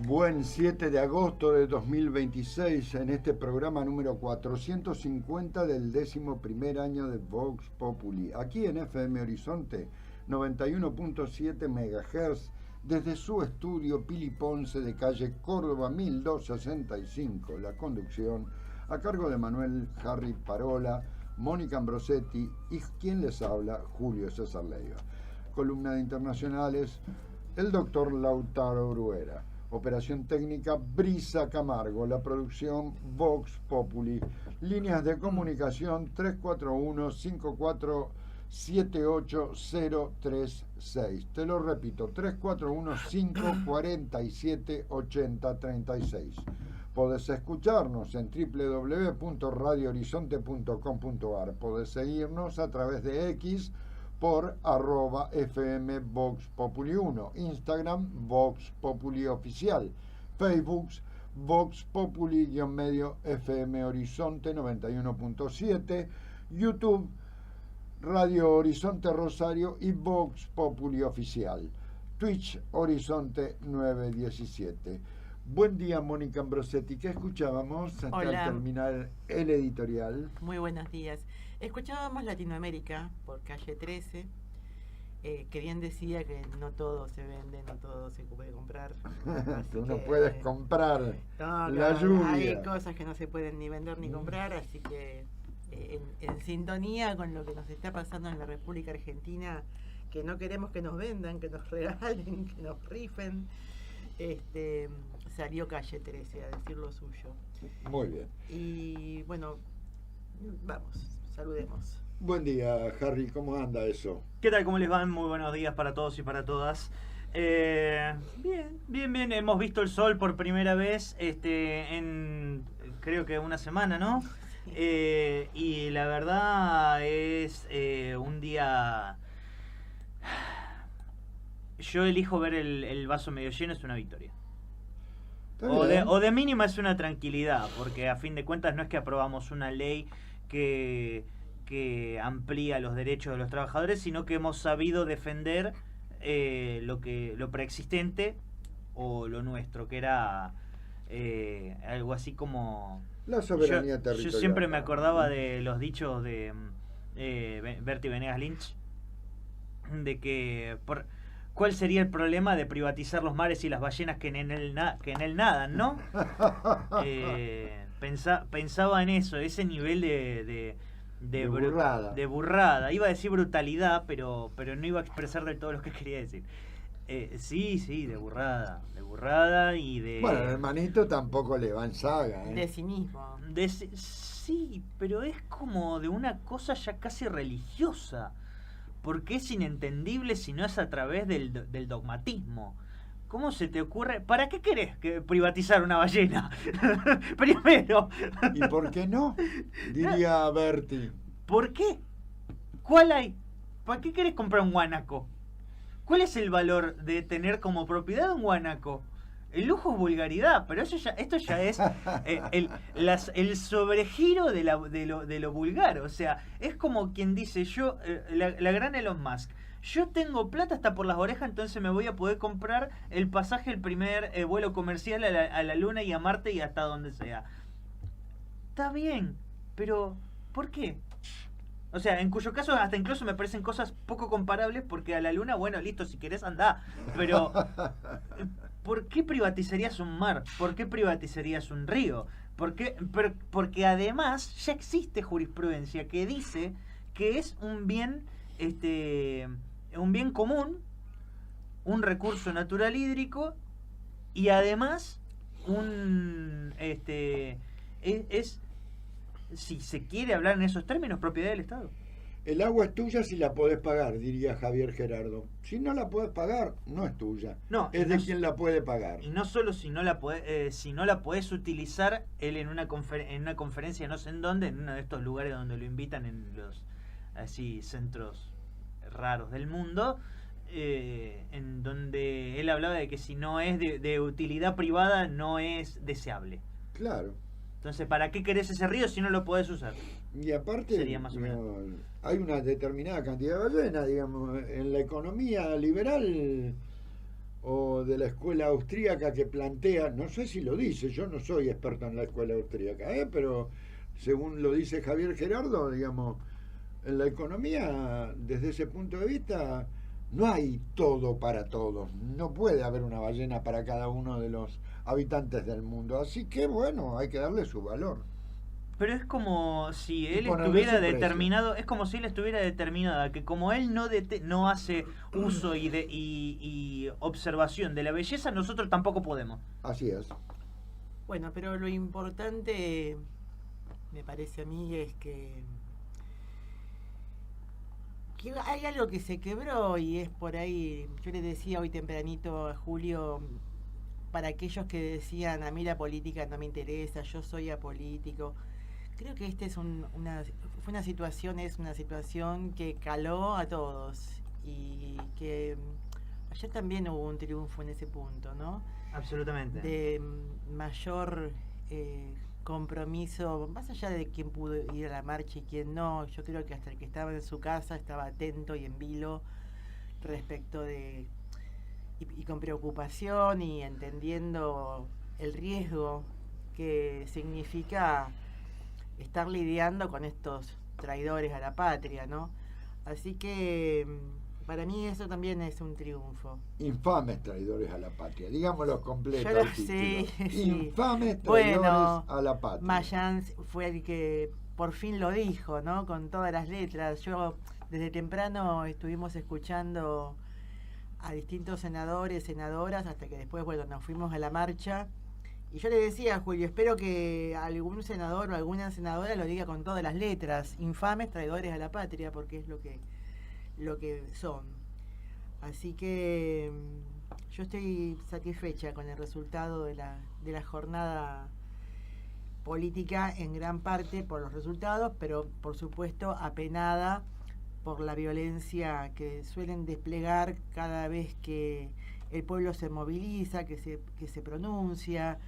Buen 7 de agosto de 2026 en este programa número 450 del 11º año de Vox Populi, aquí en FM Horizonte 91.7 MHz, desde su estudio Pili Ponce de calle Córdoba 1265. La conducción a cargo de Manuel Harry Parola, Mónica Ambrosetti y quien les habla, Julio César Leiva. Columna de internacionales, el doctor Lautaro Bruera. Operación técnica, Brisa Camargo. La producción, Vox Populi. Líneas de comunicación 341-5478036. Te lo repito, 341-547-8036. Podés escucharnos en www.radiohorizonte.com.ar. Podés seguirnos a través de X por @FM Vox Populi 1, Instagram Vox Populi Oficial, Facebook Vox Populi-medio FM Horizonte 91.7, YouTube Radio Horizonte Rosario y Vox Populi Oficial, Twitch Horizonte 917. Buen día, Mónica Ambrosetti. ¿Qué escuchábamos hasta terminar el editorial? Muy buenos días. Escuchábamos Latinoamérica por Calle 13, que bien decía que no todo se vende, no todo se puede comprar. Tú no puedes comprar la lluvia. Hay cosas que no se pueden ni vender ni comprar, así que en sintonía con lo que nos está pasando en la República Argentina, que no queremos que nos vendan, que nos regalen, que nos rifen. Salió Calle 13 a decir lo suyo. Muy bien. Y bueno, vamos, saludemos. Buen día, Harry, ¿cómo anda eso? ¿Qué tal? ¿Cómo les van? Muy buenos días para todos y para todas. Bien. Hemos visto el sol por primera vez en creo que una semana, ¿no? Y la verdad es un día... Yo elijo ver el vaso medio lleno, es una victoria. O de mínima es una tranquilidad, porque a fin de cuentas no es que aprobamos una ley que amplía los derechos de los trabajadores, sino que hemos sabido defender lo preexistente o lo nuestro, que era algo así como... La soberanía territorial. Yo siempre me acordaba de los dichos de Bertie Venegas Lynch, de que... ¿Cuál sería el problema de privatizar los mares y las ballenas que en él nadan, no? Pensaba en eso, ese nivel de burrada. De burrada. Iba a decir brutalidad, pero no iba a expresar del todo lo que quería decir. Sí, de burrada y de... Bueno, el hermanito tampoco le va en saga, ¿eh? De cinismo. Sí, pero es como de una cosa ya casi religiosa. Porque es inentendible si no es a través del dogmatismo. ¿Cómo se te ocurre? ¿Para qué querés privatizar una ballena? Primero. ¿Y por qué no? Diría Bertie. ¿Por qué? ¿Cuál hay? ¿Para qué querés comprar un guanaco? ¿Cuál es el valor de tener como propiedad un guanaco? El lujo es vulgaridad, pero esto ya es el sobregiro de lo vulgar. O sea, es como quien dice, la gran Elon Musk, yo tengo plata hasta por las orejas, entonces me voy a poder comprar el pasaje, el primer vuelo comercial a la Luna y a Marte y hasta donde sea. Está bien, pero ¿por qué? O sea, en cuyo caso hasta incluso me parecen cosas poco comparables, porque a la Luna, bueno, listo, si querés andá, pero... ¿Por qué privatizarías un mar? ¿Por qué privatizarías un río? Porque además ya existe jurisprudencia que dice que es un bien común, un recurso natural hídrico, y además es, si se quiere hablar en esos términos, propiedad del Estado. El agua es tuya si la podés pagar, diría Javier Gerardo. Si no la podés pagar, no es tuya. No, es de quien la puede pagar. Y no solo si no la podés utilizar, él en una conferencia no sé en dónde, en uno de estos lugares donde lo invitan en los así centros raros del mundo, en donde él hablaba de que si no es de utilidad privada no es deseable. Claro. Entonces, ¿para qué querés ese río si no lo podés usar? Y aparte, sería más o menos. Hay una determinada cantidad de ballenas, digamos. En la economía liberal o de la escuela austríaca que plantea, no sé si lo dice, yo no soy experto en la escuela austríaca, pero según lo dice Javier Gerardo, digamos, en la economía, desde ese punto de vista, no hay todo para todos, no puede haber una ballena para cada uno de los habitantes del mundo, así que bueno, hay que darle su valor. Pero es como si Y él ponerle estuviera su precio. determinado, es como si él estuviera determinado a que como él no hace uso y observación de la belleza, nosotros tampoco podemos. Así es. Bueno, pero lo importante, me parece a mí, es que hay algo que se quebró y es por ahí. Yo le decía hoy tempranito a Julio, para aquellos que decían, a mí la política no me interesa, yo soy apolítico. Creo que es una situación que caló a todos y que ayer también hubo un triunfo en ese punto, ¿no? Absolutamente. De mayor compromiso, más allá de quién pudo ir a la marcha y quién no. Yo creo que hasta el que estaba en su casa estaba atento y en vilo respecto de y con preocupación y entendiendo el riesgo que significa estar lidiando con estos traidores a la patria, ¿no? Así que para mí eso también es un triunfo. Infames traidores a la patria, digámoslo completo. Yo lo el sé, título. sí. Infames traidores Bueno, a la patria. Mayans fue el que por fin lo dijo, ¿no? Con todas las letras. Yo desde temprano estuvimos escuchando a distintos senadores, senadoras, hasta que después, bueno, nos fuimos a la marcha. Y yo le decía a Julio, espero que algún senador o alguna senadora lo diga con todas las letras, infames traidores a la patria, porque es lo que son. Así que yo estoy satisfecha con el resultado de la jornada política, en gran parte por los resultados, pero por supuesto apenada por la violencia que suelen desplegar cada vez que el pueblo se moviliza, que se pronuncia.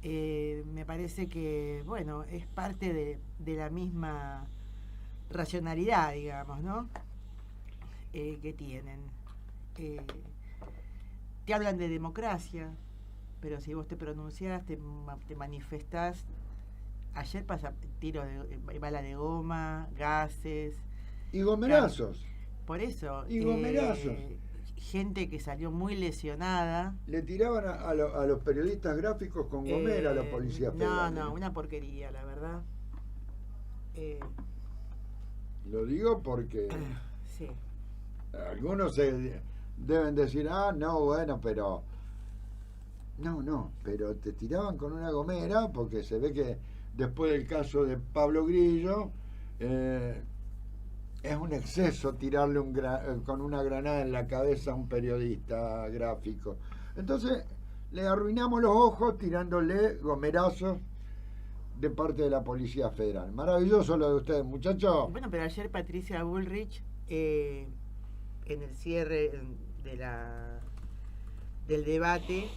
Me parece que, bueno, es parte de la misma racionalidad, digamos, ¿no? Que tienen. Te hablan de democracia, pero si vos te pronunciás, te manifestás. Ayer pasa tiro de bala de goma, gases. Y gomerazos. Por eso. Y gomerazos. Gente que salió muy lesionada. Le tiraban a los periodistas gráficos con gomera a la policía federal. No, una porquería, la verdad. Lo digo porque sí. algunos deben decir, no, bueno, pero... No, pero te tiraban con una gomera porque se ve que después del caso de Pablo Grillo... es un exceso tirarle con una granada en la cabeza a un periodista gráfico. Entonces le arruinamos los ojos tirándole gomerazos de parte de la Policía Federal. Maravilloso lo de ustedes, muchachos. Bueno, pero ayer Patricia Bullrich, en el cierre del debate,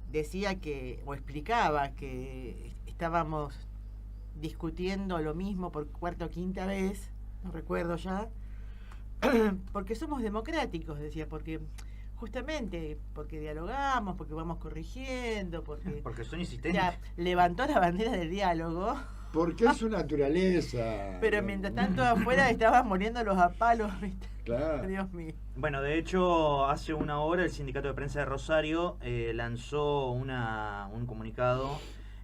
decía o explicaba que estábamos discutiendo lo mismo por cuarta o quinta vez, no recuerdo ya, porque somos democráticos, decía, porque justamente porque dialogamos, porque vamos corrigiendo, porque son insistentes. Ya levantó la bandera del diálogo. Porque es su naturaleza. Pero mientras tanto afuera estaban muriéndolos a palos, ¿viste? Claro. Dios mío. Bueno, de hecho, hace una hora el Sindicato de Prensa de Rosario lanzó un comunicado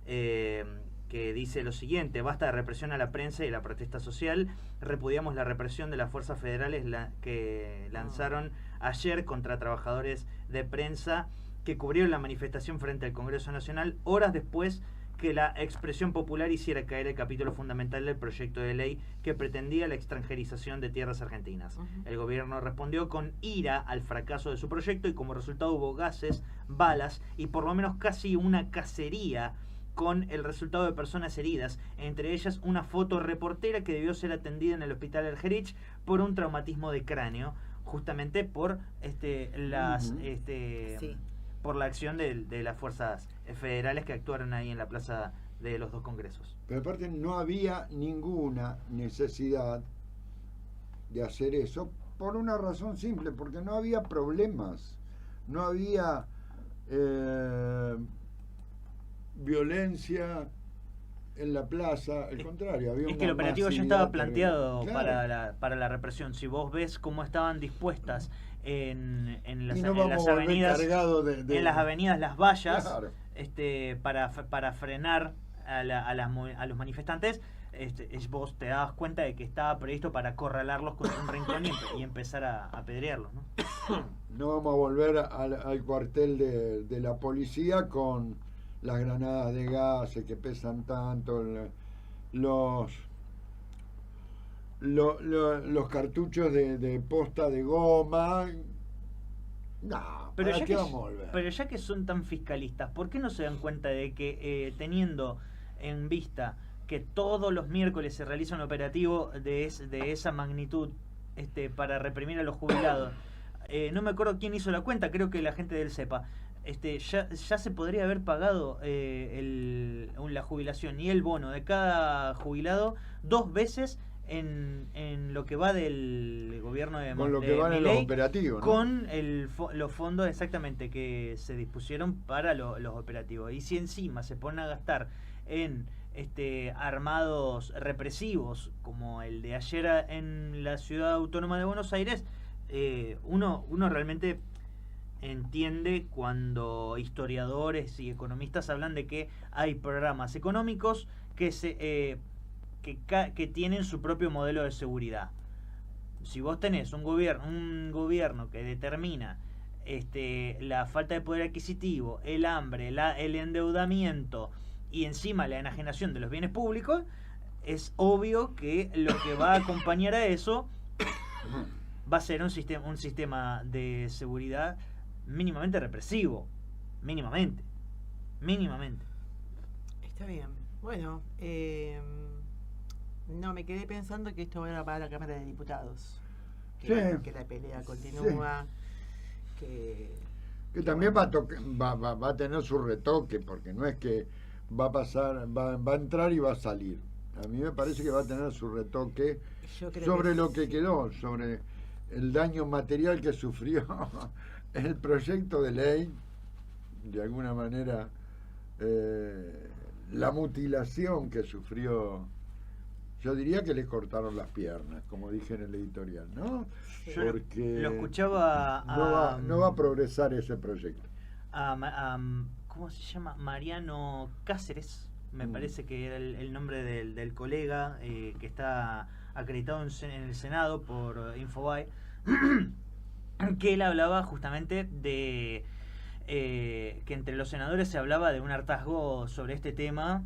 que dice lo siguiente: basta de represión a la prensa y la protesta social. Repudiamos la represión de las fuerzas federales que lanzaron ayer contra trabajadores de prensa que cubrieron la manifestación frente al Congreso Nacional horas después que la expresión popular hiciera caer el capítulo fundamental del proyecto de ley que pretendía la extranjerización de tierras argentinas. El gobierno respondió con ira al fracaso de su proyecto y como resultado hubo gases, balas y por lo menos casi una cacería, con el resultado de personas heridas, entre ellas una fotoreportera que debió ser atendida en el hospital Ergerich por un traumatismo de cráneo, justamente por por la acción de las fuerzas federales que actuaron ahí en la plaza de los dos congresos. Pero aparte no había ninguna necesidad de hacer eso por una razón simple, porque no había problemas. no había violencia en la plaza, al contrario, había Es una que el operativo ya masividad estaba planteado terrible. para la represión. Si vos ves cómo estaban dispuestas en Y no en vamos las a volver avenidas, cargados en las avenidas las vallas, Claro. para frenar a los manifestantes, vos te dabas cuenta de que estaba previsto para acorralarlos contra un rincón y empezar a apedrearlos, ¿no? No vamos a volver al cuartel de la policía con las granadas de gases que pesan tanto, los los cartuchos de posta de goma. No, Pero ¿para ya, qué que, vamos a volver? pero ya que son tan fiscalistas, ¿por qué no se dan cuenta de que teniendo en vista que todos los miércoles se realiza un operativo de esa magnitud para reprimir a los jubilados? No me acuerdo quién hizo la cuenta, creo que la gente del CEPA. Ya se podría haber pagado la jubilación y el bono de cada jubilado 2 veces en lo que va del gobierno de Con lo que de van en los Milei, operativos, ¿no? con los fondos exactamente que se dispusieron para los operativos. Y si encima se ponen a gastar en armados represivos como el de ayer en la ciudad autónoma de Buenos Aires, uno realmente entiende cuando historiadores y economistas hablan de que hay programas económicos que tienen su propio modelo de seguridad. Si vos tenés un gobierno que determina la falta de poder adquisitivo, el hambre, el endeudamiento y encima la enajenación de los bienes públicos, es obvio que lo que va a acompañar a eso va a ser un sistema de seguridad mínimamente represivo. Mínimamente. Está bien. Bueno, no, me quedé pensando que esto va para la Cámara de Diputados. Sí. Que la pelea continúa. Que también va a tener su retoque, porque no es que va a pasar, va a entrar y va a salir. A mí me parece que va a tener su retoque sobre lo que quedó, sobre el daño material que sufrió el proyecto de ley, de alguna manera la mutilación que sufrió. Yo diría que le cortaron las piernas, como dije en el editorial, ¿no? Yo Porque lo escuchaba no va a progresar ese proyecto. ¿Cómo se llama? Mariano Cáceres, me Mm. parece que era el nombre del colega que está acreditado en el Senado por Infobae, que él hablaba justamente de que entre los senadores se hablaba de un hartazgo sobre este tema,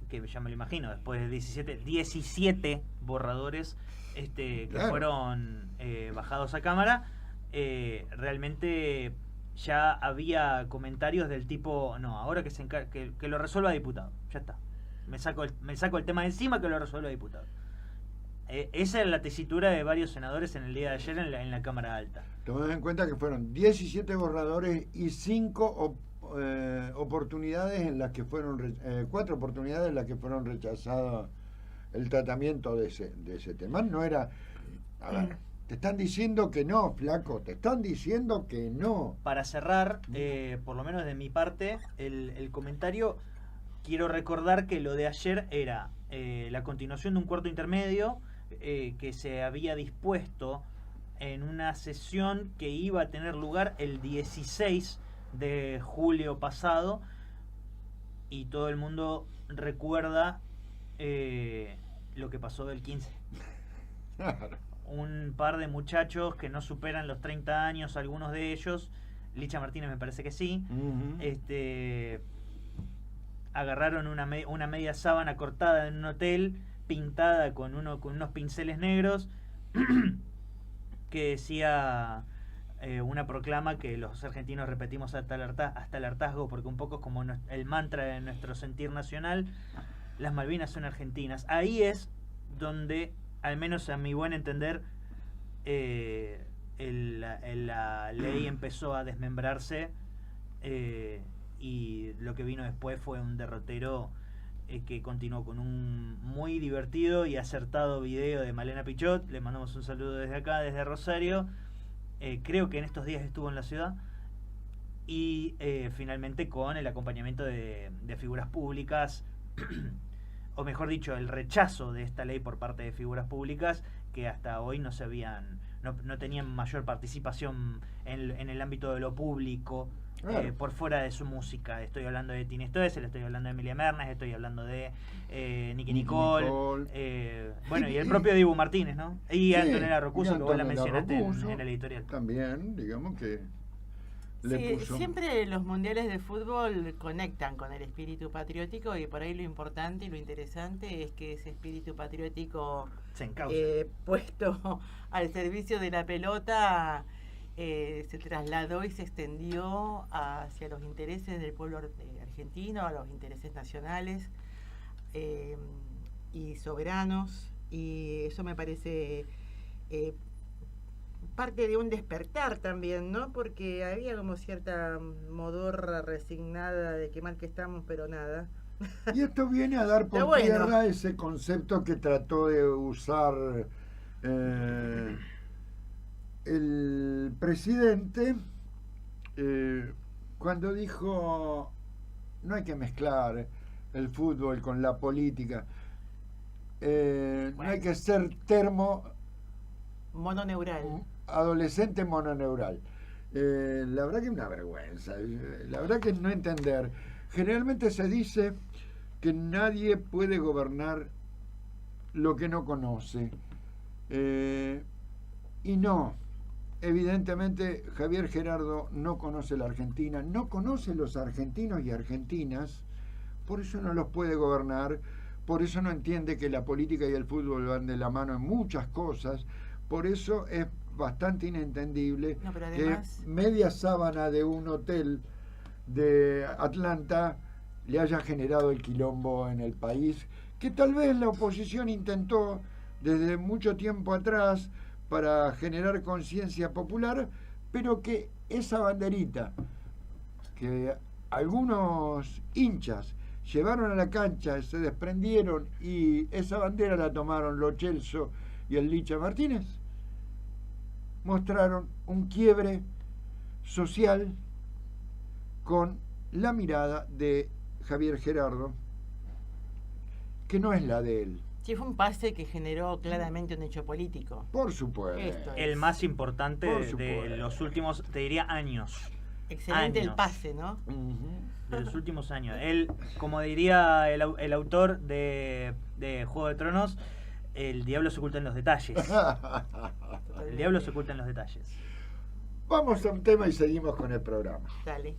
que ya me lo imagino, después de 17 borradores que Claro. fueron bajados a cámara, realmente ya había comentarios del tipo, no, ahora que lo resuelva diputado, ya está, me saco el tema de encima, que lo resuelva diputado. Esa es la tesitura de varios senadores en el día de ayer en la Cámara Alta. Tomemos en cuenta que fueron 17 borradores y 4 oportunidades en las que fueron rechazadas el tratamiento de ese tema. No era... A ver, te están diciendo que no, flaco, te están diciendo que no. Para cerrar, por lo menos de mi parte, el comentario, quiero recordar que lo de ayer era la continuación de un cuarto intermedio que se había dispuesto en una sesión que iba a tener lugar el 16 de julio pasado, y todo el mundo recuerda lo que pasó del 15. Claro. Un par de muchachos que no superan los 30 años, algunos de ellos, Licha Martínez me parece que sí, Uh-huh. agarraron una media sábana cortada en un hotel, pintada con unos pinceles negros, que decía una proclama que los argentinos repetimos hasta el hartazgo, porque un poco es como el mantra de nuestro sentir nacional: las Malvinas son argentinas. Ahí es donde, al menos a mi buen entender, la ley empezó a desmembrarse, y lo que vino después fue un derrotero que continuó con un muy divertido y acertado video de Malena Pichot. Le mandamos un saludo desde acá, desde Rosario. Creo que en estos días estuvo en la ciudad, y finalmente con el acompañamiento de figuras públicas, o mejor dicho, el rechazo de esta ley por parte de figuras públicas que hasta hoy no tenían mayor participación en el ámbito de lo público, Claro. por fuera de su música. Estoy hablando de Tini Stoessel, estoy hablando de Emilia Mernes, estoy hablando de Nicky Nicole, bueno, y el propio Dibu Martínez, ¿no? Y Sí, Antonella Rocuso, y que vos la Antonella mencionaste Rocuso en el editorial. También, digamos que le Sí, puso... siempre los mundiales de fútbol conectan con el espíritu patriótico, y por ahí lo importante y lo interesante es que ese espíritu patriótico Se encausa. puesto al servicio de la pelota se trasladó y se extendió hacia los intereses del pueblo argentino, a los intereses nacionales y soberanos, y eso me parece parte de un despertar también, ¿no? Porque había como cierta modorra resignada de que mal que estamos, pero nada. Y esto viene a dar por Está bueno. tierra ese concepto que trató de usar el presidente cuando dijo no hay que mezclar el fútbol con la política, no hay que ser Mononeural. adolescente mononeural. La verdad que es una vergüenza, la verdad que es no entender. Generalmente se dice que nadie puede gobernar lo que no conoce, y no, evidentemente Javier Gerardo no conoce la Argentina, no conoce los argentinos y argentinas, por eso no los puede gobernar, por eso no entiende que la política y el fútbol van de la mano en muchas cosas, por eso es bastante inentendible No, pero además, que media sábana de un hotel de Atlanta le haya generado el quilombo en el país, que tal vez la oposición intentó desde mucho tiempo atrás para generar conciencia popular, pero que esa banderita que algunos hinchas llevaron a la cancha, se desprendieron y esa bandera la tomaron Lo Celso y el Licha Martínez, mostraron un quiebre social con la mirada de Javier Gerardo, que no es la de él. sí, fue un pase que generó claramente un hecho político. Por supuesto. Esto es. El más importante Por de supuesto. los últimos, te diría, años. Excelente el Años. pase, ¿no? De los últimos años. Él, como diría el autor de Juego de Tronos, el diablo se oculta en los detalles. El diablo se oculta en los detalles. Vamos a un tema y seguimos con el programa. Dale.